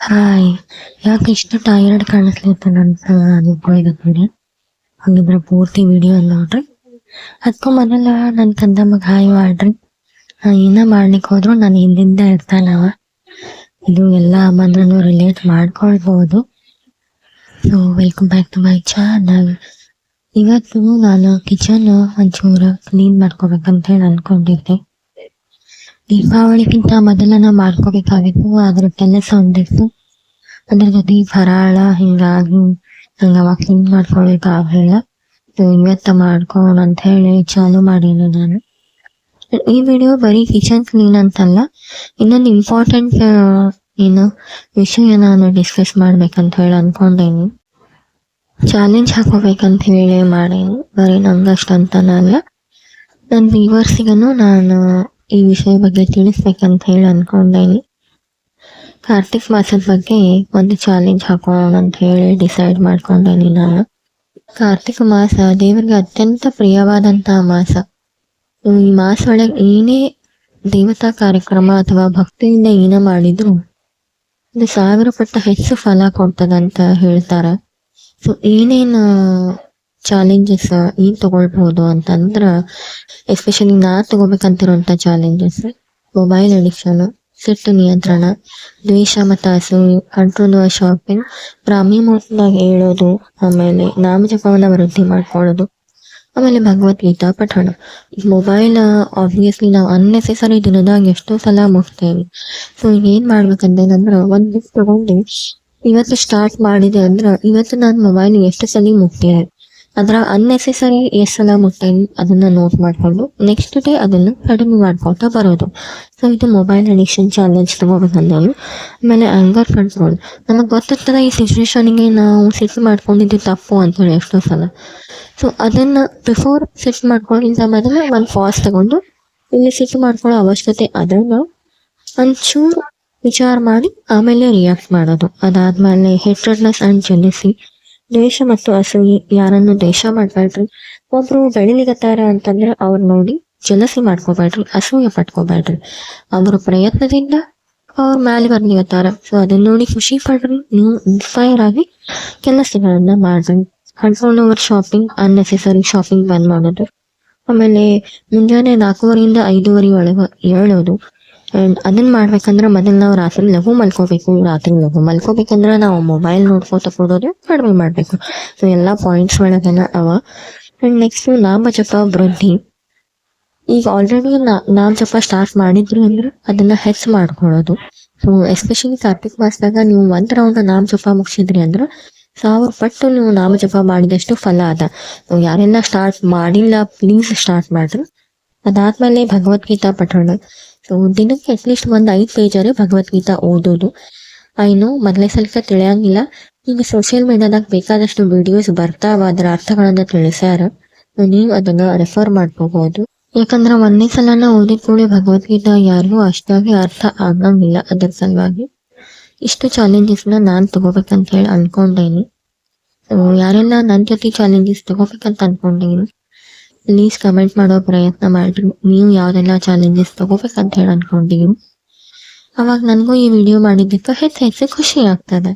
Hi. ಯಾಕೆ ಇಷ್ಟು tired ಕಾಣಿಸ್ಲಿತ್ತು ನನ್ನ ಅನ್ಕೊಂಡಿದ್ದೀನಿ. ಹಂಗಿದ್ರೆ ಪೂರ್ತಿ ವಿಡಿಯೋ ಎಲ್ಲ ನೋಡ್ರಿ. ಅದಕ್ಕೂ ಮೊದಲ ನನ್ನ ಕಂದಮ್ಮಗೆ ಹಾಯ್ ಮಾಡ್ರಿ. ಏನ ಮಾಡ್ಲಿಕ್ಕೆ ಹೋದ್ರು ನಾನು ಹಿಂದಿಂದ ಇರ್ತಾನವ. ಇದು ಎಲ್ಲ ಅಮ್ಮಂದ್ರೂ ರಿಲೇಟ್ ಮಾಡ್ಕೊಳ್ಬೋದು. So welcome back to my channel. ಇವತ್ತು ನಾನು ಕಿಚನ್ ಒಂಚೂರು ಕ್ಲೀನ್ ಮಾಡ್ಕೋಬೇಕಂತ ಹೇಳಿ ಅನ್ಕೊಂಡಿದ್ದೆ. ದೀಪಾವಳಿಗಿಂತ ಮೊದಲ ನಾ ಮಾಡ್ಕೋಬೇಕಾಗಿತ್ತು, ಅದ್ರ ಕೆಲಸ ಒಂದಿತ್ತು. ಅದ್ರ ಜೊತೆ ಫರಾಳ ಹಿಂಗಾಗಿ ಅವಾಗ ಕ್ಲೀನ್ ಮಾಡ್ಕೊಳ್ಬೇಕಾಗಲಿಲ್ಲ. ಇವತ್ತ ಮಾಡ್ಕೋಣ ಅಂತ ಹೇಳಿ ಚಾಲು ಮಾಡೀನಿ ನಾನು. ಈ ವಿಡಿಯೋ ಬರೀ ಕಿಚನ್ ಕ್ಲೀನ್ ಅಂತಲ್ಲ, ಇನ್ನೊಂದು ಇಂಪಾರ್ಟೆಂಟ್ ಏನು ವಿಷಯ ನಾನು ಡಿಸ್ಕಸ್ ಮಾಡ್ಬೇಕಂತ ಹೇಳಿ ಅನ್ಕೊಂಡೇನಿ. ಚಾಲೆಂಜ್ ಹಾಕೋಬೇಕಂತ ಹೇಳಿ ಮಾಡೀನಿ, ಬರೀ ನಂಗಷ್ಟಂತನಲ್ಲ, ನನ್ನ ವ್ಯೂವರ್ಸಿಗನು ನಾನು ಈ ವಿಷಯ ಬಗ್ಗೆ ತಿಳಿಸ್ಬೇಕಂತ ಹೇಳಿ ಅನ್ಕೊಂಡೇನಿ. ಕಾರ್ತಿಕ್ ಮಾಸದ ಬಗ್ಗೆ ಒಂದು ಚಾಲೆಂಜ್ ಹಾಕೋಣ ಅಂತ ಹೇಳಿ ಡಿಸೈಡ್ ಮಾಡ್ಕೊಂಡೇನಿ ನಾನು. ಕಾರ್ತಿಕ ಮಾಸ ದೇವರಿಗೆ ಅತ್ಯಂತ ಪ್ರಿಯವಾದಂತಹ ಮಾಸ. ಈ ಮಾಸ ಒಳಗೆ ಏನೇ ದೇವತಾ ಕಾರ್ಯಕ್ರಮ ಅಥವಾ ಭಕ್ತಿಯಿಂದ ಏನ ಮಾಡಿದ್ರು ಅದು 1000 ಪಟ್ಟ ಹೆಚ್ಚು ಫಲ ಕೊಡ್ತದಂತ ಹೇಳ್ತಾರ. ಸೊ ಏನೇನು ಚಾಲೆಂಜಸ್ ಏನ್ ತಗೊಳ್ಬಹುದು ಅಂತಂದ್ರ, ಎಸ್ಪೆಷಲಿ ನಾ ತಗೋಬೇಕಂತಿರುವಂತ ಚಾಲೆಂಜಸ್: ಮೊಬೈಲ್ ಅಡಿಕ್ಷನ್, ಸಿಟ್ಟು ನಿಯಂತ್ರಣ, ದ್ವೇಷ ಮತ್ತು ಅಸೂಯೆ, ಕಂಟ್ರೋಲ್ ಶಾಪಿಂಗ್, ಬ್ರಾಹ್ಮಿ ಮುಹೂರ್ತದಾಗ ಹೇಳೋದು, ಆಮೇಲೆ ನಾಮಜಪವನ್ನ ವೃದ್ಧಿ ಮಾಡ್ಕೊಳ್ಳೋದು, ಆಮೇಲೆ ಭಗವದ್ಗೀತಾ ಪಠಣ. ಈ ಮೊಬೈಲ್ ಆಬ್ವಿಯಸ್ಲಿ ನಾವು ಅನ್ನೆಸೆಸರಿ ದಿನದಾಗ ಎಷ್ಟೋ ಸಲ ಮುಟ್ತೇವೆ. ಸೊ ಏನ್ ಮಾಡ್ಬೇಕಂತಂದ್ರೆ, ಒಂದು ಲಿಸ್ಟ್ ತಗೊಂಡು ಇವತ್ತು ಸ್ಟಾರ್ಟ್ ಮಾಡಿದೆ ಅಂದ್ರೆ ಇವತ್ತು ನಾನು ಮೊಬೈಲ್ ಎಷ್ಟು ಸಲ ಮುಟ್ತೇನೆ, ಅದ್ರ ಅನ್ನೆಸೆಸರಿ ಎಷ್ಟು ಸಲ ಮುಟ್ಟೇನಿ ಅದನ್ನ ನೋಟ್ ಮಾಡ್ಕೊಂಡು ನೆಕ್ಸ್ಟ್ ಡೇ ಅದನ್ನ ಕಡಿಮೆ ಮಾಡ್ಕೊಳ್ತಾ ಬರೋದು. ಸೊ ಇದು ಮೊಬೈಲ್ ಅಡಿಕ್ಷನ್ ಚಾಲೆಂಜ್ ತಗೋಬೇಕಂದ್ರೆ. ಆಮೇಲೆ ಆಂಗರ್ ಕಂಟ್ರೋಲ್. ನಮಗೆ ಗೊತ್ತಿರ್ತದ ಈ ಸಿಚುವೇಶನ್ಗೆ ನಾವು ಸಿಟ್ಟು ಮಾಡ್ಕೊಂಡಿದ್ದು ತಪ್ಪು ಅಂತೇಳಿ ಎಷ್ಟೋ ಸಲ. ಸೊ ಅದನ್ನ ಬಿಫೋರ್ ಸಿಟ್ಟು ಮಾಡ್ಕೊಳ್ಳೋಕ್ಕಿಂತ ಮೊದಲು ಒಂದು ಪಾಸ್ ತಗೊಂಡು ಇಲ್ಲಿ ಸಿಟ್ಟು ಮಾಡ್ಕೊಳ್ಳೋ ಅವಶ್ಯಕತೆ ಅದನ್ನ ಒಂಚೂರು ವಿಚಾರ ಮಾಡಿ ಆಮೇಲೆ ರಿಯಾಕ್ಟ್ ಮಾಡೋದು. ಅದಾದ್ಮೇಲೆ ಹೇಟ್ರೆಡ್ನೆಸ್ ಅಂಡ್ ಜೆಲಸಿ, ದ್ವೇಷ ಮತ್ತು ಅಸೂಯೆ. ಯಾರನ್ನು ದ್ವೇಷ ಮಾಡ್ಬೇಡ್ರಿ. ಒಬ್ರು ಬೆಳಿಲಿಗತ್ತಾರ ಅಂತಂದ್ರೆ ಅವ್ರ ನೋಡಿ ಜಲಸಿ ಮಾಡ್ಕೋಬೇಡ್ರಿ, ಅಸೂಯೆ ಪಟ್ಕೋಬೇಡ್ರಿ. ಅವ್ರ ಪ್ರಯತ್ನದಿಂದ ಅವ್ರ ಮ್ಯಾಲೆ ಬರ್ಲಿಗತ್ತಾರ, ಸೊ ಅದನ್ನ ನೋಡಿ ಖುಷಿ ಪಡ್ರಿ. ನೀವು ಇನ್ಸ್ಪೈರ್ ಆಗಿ ಕೆಲಸಗಳನ್ನ ಮಾಡ್ರಿ. Control over shopping, unnecessary shopping ಬಂದ್ ಮಾಡೋದು. ಆಮೇಲೆ ಮುಂಜಾನೆ 4:30 ಇಂದ 5:30 ಒಳಗೆ ಏಳೋದು. ಅಂಡ್ ಅದನ್ನ ಮಾಡ್ಬೇಕಂದ್ರೆ ಮೊದಲು ನಾವು ರಾತ್ರಿ ಲಘು ಮಲ್ಕೋಬೇಕು. ರಾತ್ರಿ ಲಘು ಮಲ್ಕೋಬೇಕಂದ್ರೆ ನಾವು ಮೊಬೈಲ್ ನೋಡ್ಕೋತ ಕೊಡೋದು ಕಡಿಮೆ ಮಾಡ್ಬೇಕು. ಸೊ ಎಲ್ಲಾ ಪಾಯಿಂಟ್ಸ್ ಒಳಗೆಲ್ಲ ಅವ. ಅಂಡ್ ನೆಕ್ಸ್ಟ್ ನಾಮಜಪ ವೃದ್ಧಿ. ಈಗ ಆಲ್ರೆಡಿ ನಾಮಜಪ ಸ್ಟಾರ್ಟ್ ಮಾಡಿದ್ರು ಅಂದ್ರೆ ಅದನ್ನ ಹೆಚ್ಚು ಮಾಡ್ಕೊಳ್ಳೋದು. ಸೊ ಎಸ್ಪೆಷಲಿ ಕಾರ್ತಿಕ್ ಮಾಸದಾಗ ನೀವು 1 ರೌಂಡ್ ನಾಮಜಪ ಮುಗಿಸಿದ್ರಿ ಅಂದ್ರೆ 1000 ಪಟ್ಟು ನೀವು ನಾಮಜಪ ಮಾಡಿದಷ್ಟು ಫಲ ಅದ. ಯಾರೆಲ್ಲ ಸ್ಟಾರ್ಟ್ ಮಾಡಿಲ್ಲ ಪ್ಲೀಸ್ ಸ್ಟಾರ್ಟ್ ಮಾಡ್ರಿ. ಅದಾದ್ಮೇಲೆ ಭಗವದ್ಗೀತಾ ಪಠಣ. ಸೊ ದಿನಕ್ಕೆ ಅಟ್ಲೀಸ್ಟ್ ಒಂದು 5 ಪೇಜರೇ ಭಗವದ್ಗೀತಾ ಓದೋದು. ಐನೋ ಮೊದಲೇ ಸಲಕ ತಿಳಿಯಂಗಿಲ್ಲ, ಈಗ ಸೋಷಿಯಲ್ ಮೀಡಿಯಾದಾಗ ಬೇಕಾದಷ್ಟು ವಿಡಿಯೋಸ್ ಬರ್ತಾವ, ಅದರ ಅರ್ಥಗಳನ್ನ ತಿಳಿಸ್ಯಾರ. ನೀವು ಅದನ್ನ ರೆಫರ್ ಮಾಡ್ಕೋಬಹುದು. ಯಾಕಂದ್ರೆ ಒಂದೇ ಸಲನ ಓದಿದ ಕೂಡಲೇ ಭಗವದ್ಗೀತಾ ಯಾರಿಗೂ ಅಷ್ಟಾಗಿ ಅರ್ಥ ಆಗಂಗಿಲ್ಲ. ಅದರ ಸಲುವಾಗಿ ಇಷ್ಟು ಚಾಲೆಂಜಸ್ನ ನಾನು ತಗೋಬೇಕಂತ ಹೇಳಿ ಅನ್ಕೊಂಡೇನಿ. ಯಾರೆಲ್ಲ ನನ್ನ ಜೊತೆ ಚಾಲೆಂಜಸ್ ತಗೋಬೇಕಂತ ಅನ್ಕೊಂಡೇನಿ ಪ್ಲೀಸ್ ಕಮೆಂಟ್ ಮಾಡೋ ಪ್ರಯತ್ನ ಮಾಡ್ರಿ. ನೀವು ಯಾವ್ದೆಲ್ಲ ಚಾಲೆಂಜಸ್ ತಗೋಬೇಕಂತ ಹೇಳಿ ಅನ್ಕೊಂಡಿರಿ, ಅವಾಗ ನನಗೂ ಈ ವಿಡಿಯೋ ಮಾಡಿದ್ದಕ್ಕೆ ಹೆಚ್ಚು ಖುಷಿ ಆಗ್ತದೆ.